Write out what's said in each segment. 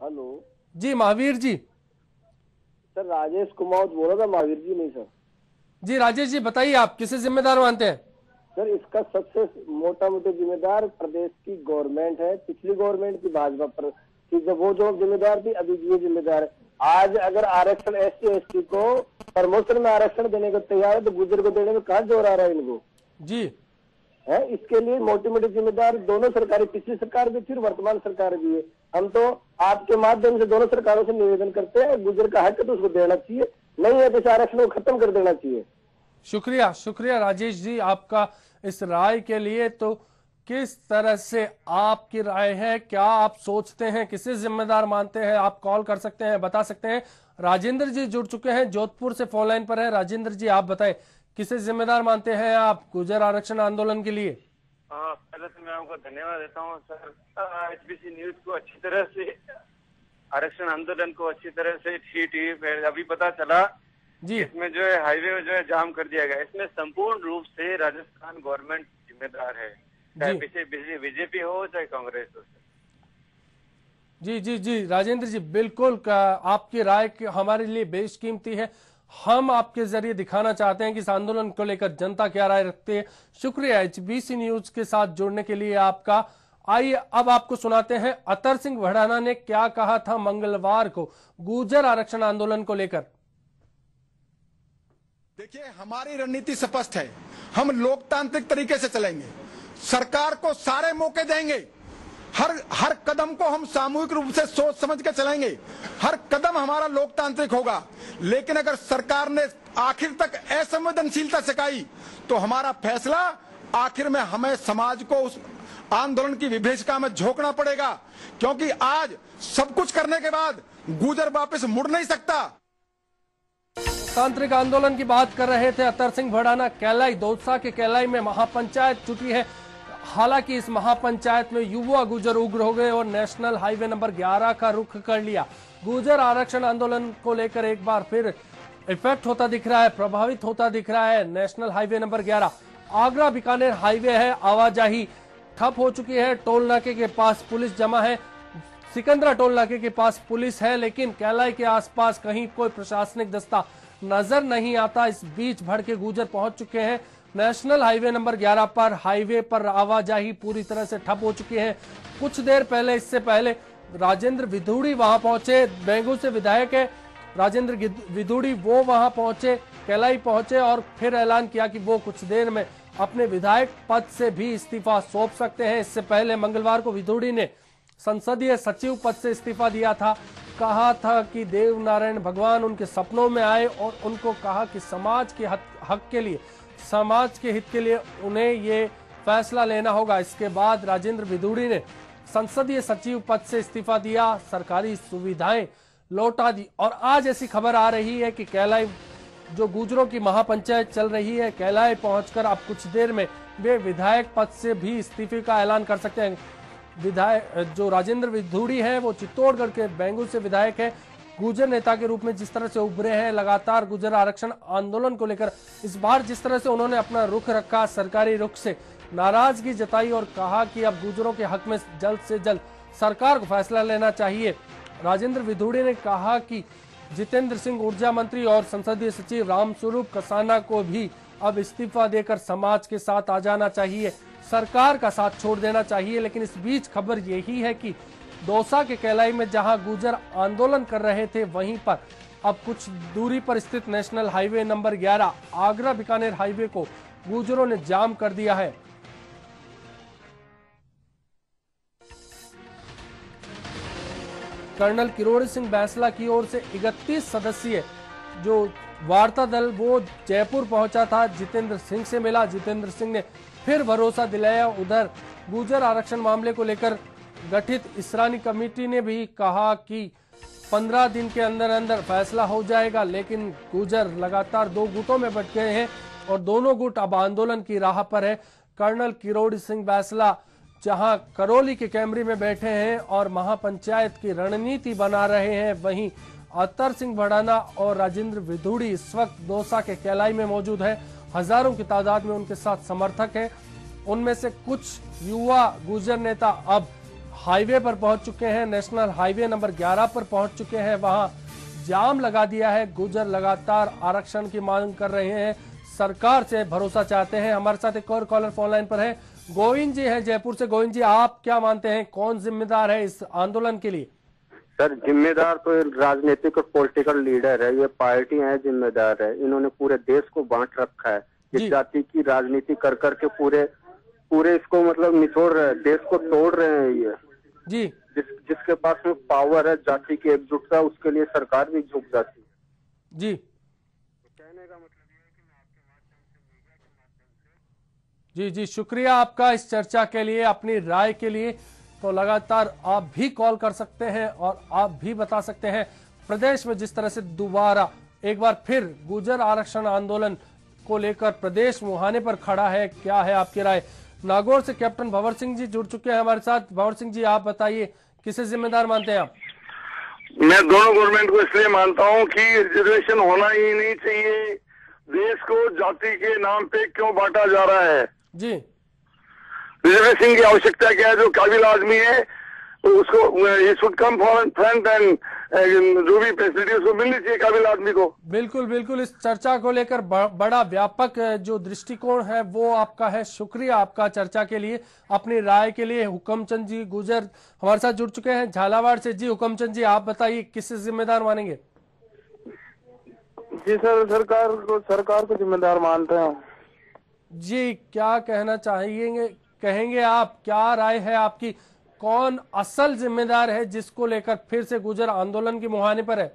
Hello जी Mahavir ji. Sir, Rajesh Kumar बोल रहा था, महावीर जी नहीं सर। जी राजेश जी बताइए, आप किसे जिम्मेदार मानते हैं? सर, इसका सबसे मोटा मोटा जिम्मेदार प्रदेश की गवर्नमेंट है, पिछली गवर्नमेंट की भाजपा पर कि जब वो जो जिम्मेदार थी, अभी ये जिम्मेदार है। आज अगर आरक्षण SC ST को प्रमोशन में आरक्षण देने को तैयार है तो गुजर को देने में कहाँ जोर आ रहा है इनको जी है। इसके लिए मोटी मोटी जिम्मेदार दोनों सरकारें, पिछली सरकार भी थी और वर्तमान सरकार भी है। हम तो आपके माध्यम से दोनों सरकारों से निवेदन करते हैं, गुजर का हक तो उसको देना चाहिए, नहीं है तो इस आरक्षण को खत्म कर देना चाहिए। शुक्रिया शुक्रिया राजेश जी आपका इस राय के लिए। तो किस तरह से आपकी राय है, क्या आप सोचते हैं, किसे जिम्मेदार मानते हैं? आप कॉल कर सकते हैं, बता सकते हैं। राजेंद्र जी जुड़ चुके हैं, जोधपुर से फोन लाइन पर है। राजेंद्र जी आप बताएं, किसे जिम्मेदार मानते हैं आप गुर्जर आरक्षण आंदोलन के लिए? पहले तो मैं आपको धन्यवाद देता हूँ सर, HBC न्यूज को अच्छी तरह से आरक्षण आंदोलन को अच्छी तरह से टीवी पे अभी पता चला जी। इसमें जो है हाईवे में जो है जाम कर दिया गया। इसमें संपूर्ण रूप से राजस्थान गवर्नमेंट जिम्मेदार है, चाहे पीछे बीजेपी हो चाहे कांग्रेस हो। जी जी जी राजेंद्र जी बिल्कुल आपकी राय हमारे लिए बेशकीमती है। हम आपके जरिए दिखाना चाहते हैं कि इस आंदोलन को लेकर जनता क्या राय रखती है। शुक्रिया HBC न्यूज के साथ जुड़ने के लिए आपका। आइए अब आपको सुनाते हैं अतर सिंह भड़ाना ने क्या कहा था मंगलवार को गुर्जर आरक्षण आंदोलन को लेकर। देखिए, हमारी रणनीति स्पष्ट है, हम लोकतांत्रिक तरीके से चलेंगे, सरकार को सारे मौके देंगे, हर कदम को हम सामूहिक रूप से सोच समझ के चलेंगे, हर कदम हमारा लोकतांत्रिक होगा। लेकिन अगर सरकार ने आखिर तक असंवेदनशीलता सिखाई तो हमारा फैसला आखिर में हमें समाज को उस आंदोलन की विभीषिका में झोंकना पड़ेगा, क्योंकि आज सब कुछ करने के बाद गुर्जर वापस मुड़ नहीं सकता। तांत्रिक आंदोलन की बात कर रहे थे अतर सिंह भड़ाना। कैलाई दौसा के कैलाई में महापंचायत जुटी है। हालांकि इस महापंचायत में युवा गुर्जर उग्र हो गए और नेशनल हाईवे नंबर 11 का रुख कर लिया। गुर्जर आरक्षण आंदोलन को लेकर एक बार फिर इफेक्ट होता दिख रहा है, प्रभावित होता दिख रहा है national highway number 11। Agra Bikaner highway है, आवाजाही ठप हो चुकी है। टोल नाके के पास पुलिस जमा है, सिकंदरा टोल नाके के पास पुलिस है, लेकिन कैलाई के आसपास कहीं कोई प्रशासनिक दस्ता नजर नहीं आता। इस बीच भड़के गुर्जर पहुंच चुके हैं नेशनल हाईवे नंबर 11 पर। हाईवे पर आवाजाही पूरी तरह से ठप हो चुकी है। कुछ देर पहले, इससे पहले राजेंद्र विधूड़ी वहां पहुंचे, बेंगू से विधायक है राजेंद्र विधूड़ी, वो वहां पहुंचे, कैलाई पहुंचे और फिर ऐलान किया कि वो कुछ देर में अपने विधायक पद से भी इस्तीफा सौंप सकते हैं। इससे पहले मंगलवार को विधूड़ी ने संसदीय सचिव पद से इस्तीफा दिया था। कहा था कि देव नारायण भगवान उनके सपनों में आए और उनको कहा कि समाज के हक के लिए, समाज के हित के लिए उन्हें ये फैसला लेना होगा। इसके बाद राजेंद्र विधूड़ी ने संसदीय सचिव पद से इस्तीफा दिया, सरकारी सुविधाएं लौटा दी। और आज ऐसी खबर आ रही है कि कैलाई जो गुर्जरों की महापंचायत चल रही है, कैलाई पहुंचकर अब कुछ देर में वे विधायक पद से भी इस्तीफे का ऐलान कर सकते हैं। विधायक जो राजेंद्र विधूड़ी है वो चित्तौड़गढ़ के बेंगू से विधायक है। गुर्जर नेता के रूप में जिस तरह से उभरे हैं लगातार गुर्जर आरक्षण आंदोलन को लेकर, इस बार जिस तरह से उन्होंने अपना रुख रखा, सरकारी रुख से नाराजगी जताई और कहा कि अब गुर्जरों के हक में जल्द से जल्द सरकार को फैसला लेना चाहिए। राजेंद्र विधूड़ी ने कहा कि जितेंद्र सिंह ऊर्जा मंत्री और संसदीय सचिव रामस्वरूप कसाना को भी अब इस्तीफा देकर समाज के साथ आ जाना चाहिए, सरकार का साथ छोड़ देना चाहिए। लेकिन इस बीच खबर यही है कि दौसा के कैलाई में जहां गुर्जर आंदोलन कर रहे थे, वहीं पर अब कुछ दूरी पर स्थित national highway number 11 Agra Bikaner highway को गुर्जरों ने जाम कर दिया है। कर्नल किरोड़ी सिंह बैंसला की ओर से 31 सदस्यीय जो वार्ता दल वो जयपुर पहुंचा था, जितेंद्र सिंह से मिला। जितेंद्र सिंह ने फिर भरोसा दिलाया। उधर गुर्जर आरक्षण मामले को लेकर गठित इसरानी कमेटी ने भी कहा कि 15 दिन के अंदर अंदर फैसला हो जाएगा। लेकिन गुर्जर लगातार दो गुटों में बंट गए हैं और दोनों गुट अब आंदोलन की राह पर है। कर्नल किरोड़ी सिंह बैंसला जहां करौली के कैमरे में बैठे हैं और महापंचायत की रणनीति बना रहे हैं, वहीं अतर सिंह भड़ाना और राजेंद्र विधूड़ी इस वक्त दौसा के कैलाई में मौजूद है। हजारों की तादाद में उनके साथ समर्थक हैं। उनमें से कुछ युवा गुर्जर नेता अब हाईवे पर पहुंच चुके हैं, नेशनल हाईवे नंबर 11 पर पहुंच चुके हैं। वहां जाम लगा दिया है। गुर्जर लगातार आरक्षण की मांग कर रहे हैं, सरकार से भरोसा चाहते हैं। हमारे साथ एक और कॉलर फोन लाइन पर है, गोविंद जी हैं जयपुर से। गोविंद जी, आप क्या मानते हैं, कौन जिम्मेदार है इस आंदोलन के लिए? सर, जिम्मेदार तो राजनीतिक और पॉलिटिकल लीडर है, ये पार्टी है जिम्मेदार है। इन्होंने पूरे देश को बांट रखा है, इस जाति की राजनीति कर करके पूरे इसको मतलब निचोड़ रहे हैं, देश को तोड़ रहे हैं ये जी। जिसके पास में पावर है, जाति की एकजुटता, उसके लिए सरकार भी झुक जाती है जी। कहने का मतलब जी जी, शुक्रिया आपका इस चर्चा के लिए, अपनी राय के लिए। तो लगातार आप भी कॉल कर सकते हैं और आप भी बता सकते हैं प्रदेश में जिस तरह से दोबारा एक बार फिर गुर्जर आरक्षण आंदोलन को लेकर प्रदेश मुहाने पर खड़ा है, क्या है आपकी राय? नागौर से कैप्टन भंवर सिंह जी जुड़ चुके हैं हमारे साथ। भंवर सिंह जी, आप बताइए, किसे जिम्मेदार मानते हैं आप? मैं दोनों गवर्नमेंट को इसलिए मानता हूं कि रिजर्वेशन होना ही नहीं चाहिए। देश को जाति के नाम पे क्यों बांटा जा रहा है जी? रिजर्वेशन की आवश्यकता क्या है? जो काबिल आदमी है उसको शुड कम फ्रंट एंड जो भी फैसिलिटी उसको मिलनी चाहिए काबिल आदमी को। बिल्कुल बिल्कुल, इस चर्चा को लेकर बड़ा व्यापक जो दृष्टिकोण है वो आपका है। शुक्रिया आपका चर्चा के लिए, अपनी राय के लिए। हुकमचंद जी गुर्जर हमारे साथ जुड़ चुके हैं झालावाड़ से। जी हुकमचंद जी, आप बताइए, किससे जिम्मेदार मानेंगे? जी सर, सरकार को जिम्मेदार मानते हैं जी। क्या कहना कहेंगे आप, क्या राय है आपकी, कौन असल जिम्मेदार है जिसको लेकर फिर से गुर्जर आंदोलन की मुहाने पर है?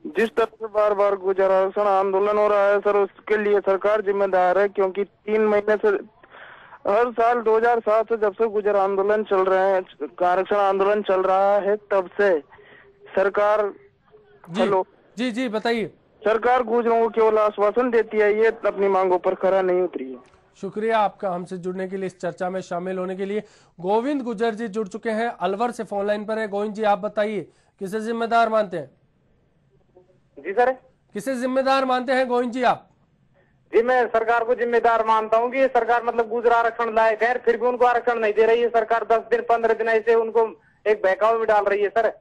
जिस तरह से बार बार गुर्जर आरक्षण आंदोलन हो रहा है सर, उसके लिए सरकार जिम्मेदार है। क्योंकि 3 महीने से हर साल 2007 से जब से गुर्जर आंदोलन चल रहे हैं, आरक्षण आंदोलन चल रहा है, तब से सरकार हेलो जी जी बताइए। सरकार गुर्जरों को केवल आश्वासन देती है, ये अपनी मांगों पर खरा नहीं उतरी है। शुक्रिया आपका हमसे जुड़ने के लिए, इस चर्चा में शामिल होने के लिए। गोविंद गुर्जर जी जुड़ चुके हैं, अलवर से फोन लाइन पर है। गोविंद जी, आप बताइए, किसे जिम्मेदार मानते हैं? जी सर, किसे जिम्मेदार मानते हैं गोविंद जी आप? जी, मैं सरकार को जिम्मेदार मानता हूं कि सरकार मतलब गुर्जर आरक्षण लाए गए, फिर भी उनको आरक्षण नहीं दे रही है सरकार। 10 दिन 15 दिन ऐसे उनको एक बहकावे में डाल रही है सर।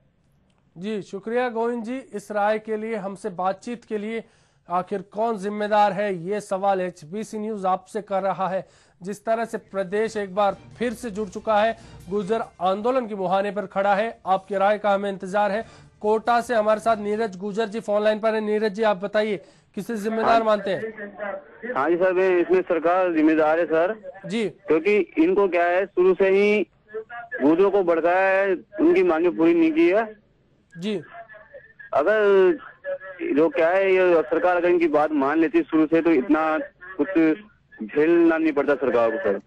जी शुक्रिया गोविंद जी इस राय के लिए, हमसे बातचीत के लिए। आखिर कौन जिम्मेदार है, ये सवाल HBC न्यूज आपसे कर रहा है। जिस तरह से प्रदेश एक बार फिर से जुड़ चुका है, गुर्जर आंदोलन की मुहाने पर खड़ा है, आपकी राय का हमें इंतजार है। कोटा से हमारे साथ नीरज गुर्जर जी फोन लाइन पर है। नीरज जी, आप बताइए, किसे जिम्मेदार मानते हैं? हाँ जी सर, इसमें सरकार जिम्मेदार है सर जी। क्योंकि इनको क्या है, शुरू से ही गुर्जरों को भड़काया है, उनकी मांगे पूरी नहीं की है जी। अगर जो क्या है, ये सरकार अगर इनकी बात मान लेती शुरू से, तो इतना कुछ झेलना नहीं पड़ता सरकार को सर।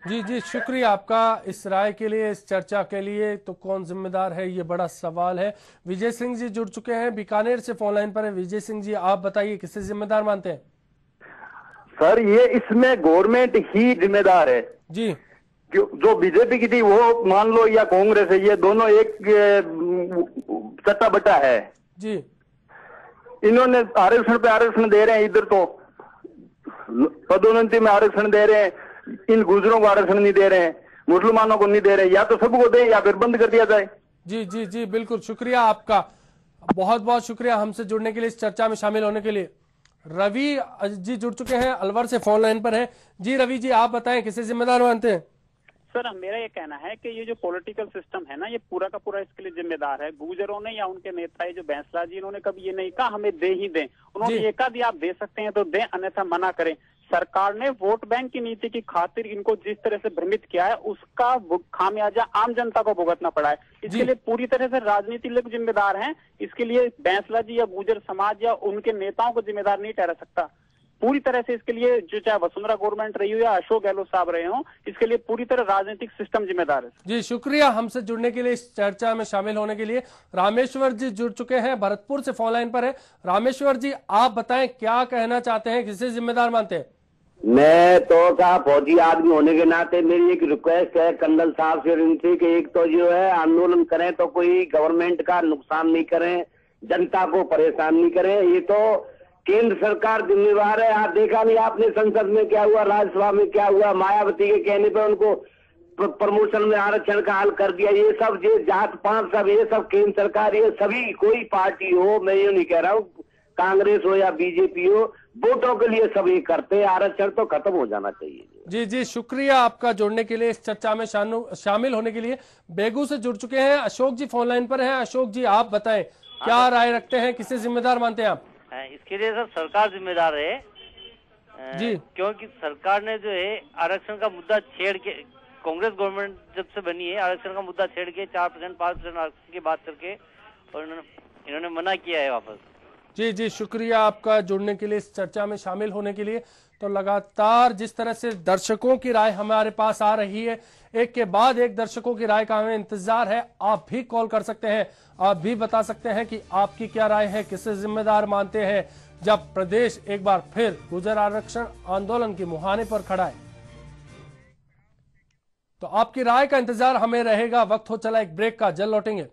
जी जी शुक्रिया आपका इस राय के लिए, इस चर्चा के लिए। तो कौन जिम्मेदार है, ये बड़ा सवाल है। विजय सिंह जी जुड़ चुके हैं, बीकानेर से फोन लाइन पर है। विजय सिंह जी, आप बताइए, किसे जिम्मेदार मानते हैं? सर, ये इसमें गवर्नमेंट ही जिम्मेदार है जी। जो बीजेपी की थी वो मान लो, या कांग्रेस है, ये दोनों एक चट्टा बट्टा है जी। इन्होंने आरक्षण पे आरक्षण दे रहे हैं, इधर तो पदोन्नति में आरक्षण दे रहे हैं, इन गुर्जरों को आरक्षण नहीं दे रहे हैं, मुसलमानों को नहीं दे रहे। या तो सबको दें या फिर बंद कर दिया जाए। जी जी जी बिल्कुल, शुक्रिया आपका, बहुत बहुत शुक्रिया हमसे जुड़ने के लिए, इस चर्चा में शामिल होने के लिए। रवि जी जुड़ चुके हैं, अलवर से फोन लाइन पर है। जी रवि जी, आप बताएं, किसे जिम्मेदार मानते हैं? सर, मेरा ये कहना है कि ये जो पॉलिटिकल सिस्टम है ना, ये पूरा का पूरा इसके लिए जिम्मेदार है। गुर्जरों ने या उनके नेता है जो बैंसला जी, इन्होंने कभी ये नहीं कहा हमें दे ही दें। उन्होंने ये कहा दिया आप दे सकते हैं तो दें, अन्यथा मना करें। सरकार ने वोट बैंक की नीति की खातिर इनको जिस तरह से भ्रमित किया है, उसका खामियाजा आम जनता को भुगतना पड़ा है। इसके लिए पूरी तरह से राजनीति लोग जिम्मेदार हैं। इसके लिए बैंसला जी या गुर्जर समाज या उनके नेताओं को जिम्मेदार नहीं ठहरा सकता। पूरी तरह से इसके लिए, जो चाहे वसुंधरा गवर्नमेंट रही हो या अशोक गहलोत साहब रहे हो, इसके लिए पूरी तरह राजनीतिक सिस्टम जिम्मेदार है। जी शुक्रिया हमसे जुड़ने के लिए, इस चर्चा में शामिल होने के लिए। रामेश्वर जी जुड़ चुके हैं, भरतपुर से फोन लाइन पर है। रामेश्वर जी, आप बताएं, क्या कहना चाहते हैं, किसे जिम्मेदार मानते हैं? मैं तो का फौजी आदमी होने के नाते मेरी एक रिक्वेस्ट है कंडल साहब से, इनसे कि एक तो जो है आंदोलन करें तो कोई गवर्नमेंट का नुकसान नहीं करें, जनता को परेशान नहीं करें। ये तो केंद्र सरकार जिम्मेवार है। आप देखा नहीं आपने संसद में क्या हुआ, राज्यसभा में क्या हुआ, मायावती के कहने पर उनको प्रमोशन में आरक्षण का हल कर दिया। ये सब ये जात पात सब ये सब केंद्र सरकार, ये सभी कोई पार्टी हो, मैं ये नहीं कह रहा हूँ कांग्रेस हो या बीजेपी हो, वोटों के लिए सभी करते हैं। आरक्षण तो खत्म हो जाना चाहिए। जी जी, शुक्रिया आपका जुड़ने के लिए, इस चर्चा में शामिल होने के लिए। बेगू से जुड़ चुके हैं अशोक जी, फोन लाइन पर हैं। अशोक जी, आप बताएं क्या राय रखते हैं, किसे जिम्मेदार मानते हैं आप? इसके लिए सर सरकार जिम्मेदार है जी, क्योंकि सरकार ने जो है आरक्षण का मुद्दा छेड़ के, कांग्रेस गवर्नमेंट जब से बनी है आरक्षण का मुद्दा छेड़ के 4% 5% आरक्षण की बात करके, और इन्होंने मना किया है वापस। जी जी, शुक्रिया आपका जुड़ने के लिए, इस चर्चा में शामिल होने के लिए। तो लगातार जिस तरह से दर्शकों की राय हमारे पास आ रही है, एक के बाद एक दर्शकों की राय का हमें इंतजार है। आप भी कॉल कर सकते हैं, आप भी बता सकते हैं कि आपकी क्या राय है, किसे जिम्मेदार मानते हैं जब प्रदेश एक बार फिर गुर्जर आरक्षण आंदोलन के मुहाने पर खड़ा है। तो आपकी राय का इंतजार हमें रहेगा। वक्त हो चला एक ब्रेक का, जल्द लौटेंगे।